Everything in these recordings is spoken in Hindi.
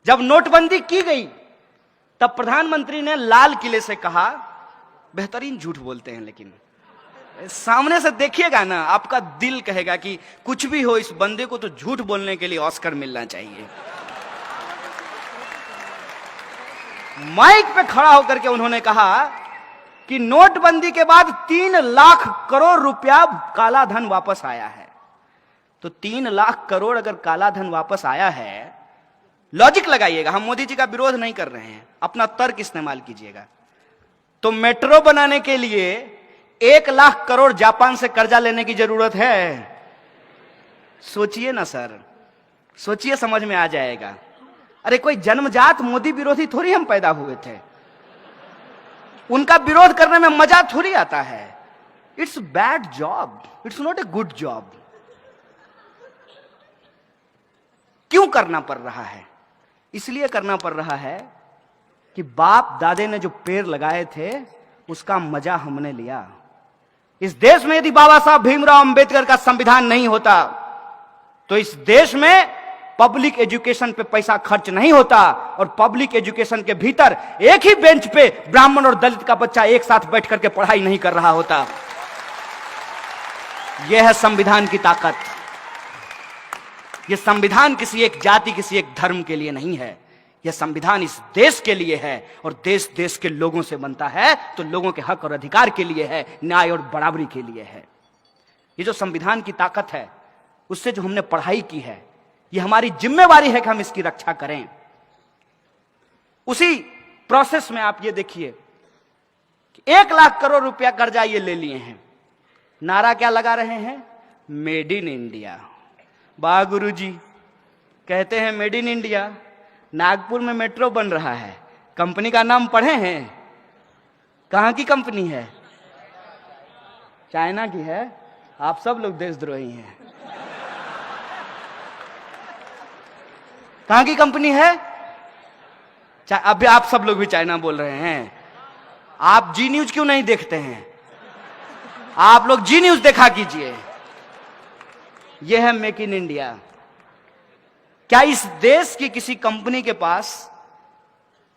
जब नोटबंदी की गई तब प्रधानमंत्री ने लाल किले से कहा, बेहतरीन झूठ बोलते हैं लेकिन सामने से देखिएगा ना, आपका दिल कहेगा कि कुछ भी हो, इस बंदे को तो झूठ बोलने के लिए ऑस्कर मिलना चाहिए। माइक पे खड़ा होकर के उन्होंने कहा कि नोटबंदी के बाद 3 लाख करोड़ रुपया काला धन वापस आया है। तो 3 लाख करोड़ अगर काला धन वापस आया है, लॉजिक लगाइएगा, हम मोदी जी का विरोध नहीं कर रहे हैं, अपना तर्क इस्तेमाल कीजिएगा। तो मेट्रो बनाने के लिए 1 लाख करोड़ जापान से कर्जा लेने की जरूरत है? सोचिए ना सर, सोचिए, समझ में आ जाएगा। अरे कोई जन्मजात मोदी विरोधी थोड़ी हम पैदा हुए थे, उनका विरोध करने में मजा थोड़ी आता है। It's bad job, it's not a good job. क्यों करना पड़ रहा है? इसलिए करना पड़ रहा है कि बाप दादे ने जो पेड़ लगाए थे उसका मजा हमने लिया। इस देश में यदि बाबा साहब भीमराव अंबेडकर का संविधान नहीं होता तो इस देश में पब्लिक एजुकेशन पे पैसा खर्च नहीं होता, और पब्लिक एजुकेशन के भीतर एक ही बेंच पे ब्राह्मण और दलित का बच्चा एक साथ बैठ करके पढ़ाई नहीं कर रहा होता। यह है संविधान की ताकत। यह संविधान किसी एक जाति, किसी एक धर्म के लिए नहीं है, यह संविधान इस देश के लिए है, और देश देश के लोगों से बनता है तो लोगों के हक और अधिकार के लिए है, न्याय और बराबरी के लिए है। ये जो संविधान की ताकत है, उससे जो हमने पढ़ाई की है, ये हमारी जिम्मेवारी है कि हम इसकी रक्षा करें। उसी प्रोसेस में आप ये देखिए कि 1 लाख करोड़ रुपया कर्जा ये ले लिए हैं। नारा क्या लगा रहे हैं? Made in India. वाह गुरुजी, कहते हैं मेड इन इंडिया। नागपुर में मेट्रो बन रहा है, कंपनी का नाम पढ़े हैं? कहां की कंपनी है? चाइना की है। आप सब लोग देशद्रोही हैं। कहां की कंपनी है? अभी आप सब लोग भी चाइना बोल रहे हैं। आप जी न्यूज क्यों नहीं देखते हैं? आप लोग जी न्यूज देखा कीजिए। यह है मेक इन इंडिया। क्या इस देश की किसी कंपनी के पास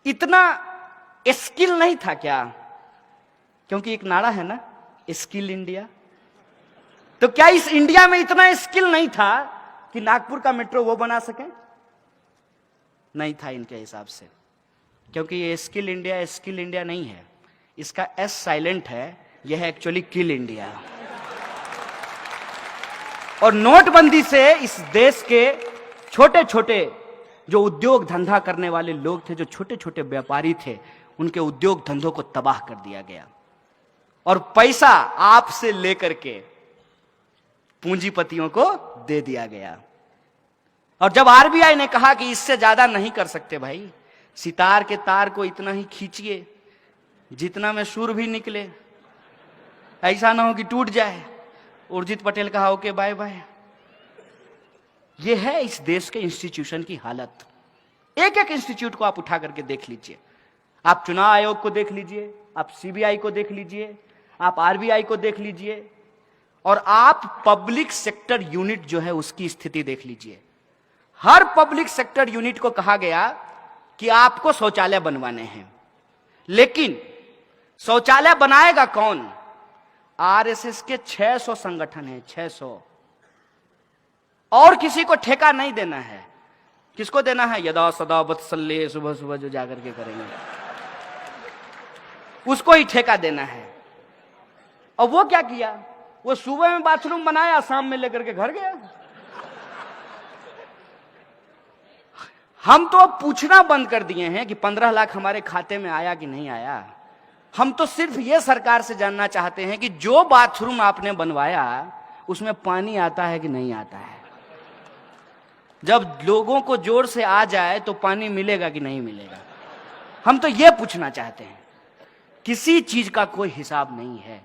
इतना स्किल नहीं था क्या? क्योंकि एक नारा है ना, स्किल इंडिया। तो क्या इस इंडिया में इतना स्किल नहीं था कि नागपुर का मेट्रो वो बना सके? नहीं था इनके हिसाब से, क्योंकि ये स्किल इंडिया नहीं है, इसका एस साइलेंट है, यह है एक्चुअली किल इंडिया। और नोटबंदी से इस देश के छोटे छोटे जो उद्योग धंधा करने वाले लोग थे, जो छोटे छोटे व्यापारी थे, उनके उद्योग धंधों को तबाह कर दिया गया, और पैसा आपसे लेकर के पूंजीपतियों को दे दिया गया। और जब आरबीआई ने कहा कि इससे ज्यादा नहीं कर सकते भाई, सितार के तार को इतना ही खींचिए जितना में सुर भी निकले, ऐसा ना हो कि टूट जाए। उर्जित पटेल कहा ओके बाय बाय। यह है इस देश के इंस्टीट्यूशन की हालत। एक एक इंस्टीट्यूट को आप उठा करके देख लीजिए। आप चुनाव आयोग को देख लीजिए, आप सीबीआई को देख लीजिए, आप आरबीआई को देख लीजिए, और आप पब्लिक सेक्टर यूनिट जो है उसकी स्थिति देख लीजिए। हर पब्लिक सेक्टर यूनिट को कहा गया कि आपको शौचालय बनवाने हैं, लेकिन शौचालय बनाएगा कौन? आरएसएस के 600 संगठन हैं, 600, और किसी को ठेका नहीं देना है। किसको देना है? यदा सदा वत्सल्य, सुबह सुबह जो जाकर के करेंगे उसको ही ठेका देना है। और वो क्या किया? वो सुबह में बाथरूम बनाया, शाम में लेकर के घर गया। हम तो अब पूछना बंद कर दिए हैं कि 15 लाख हमारे खाते में आया कि नहीं आया। हम तो सिर्फ ये सरकार से जानना चाहते हैं कि जो बाथरूम आपने बनवाया उसमें पानी आता है कि नहीं आता है। जब लोगों को जोर से आ जाए तो पानी मिलेगा कि नहीं मिलेगा, हम तो ये पूछना चाहते हैं। किसी चीज का कोई हिसाब नहीं है।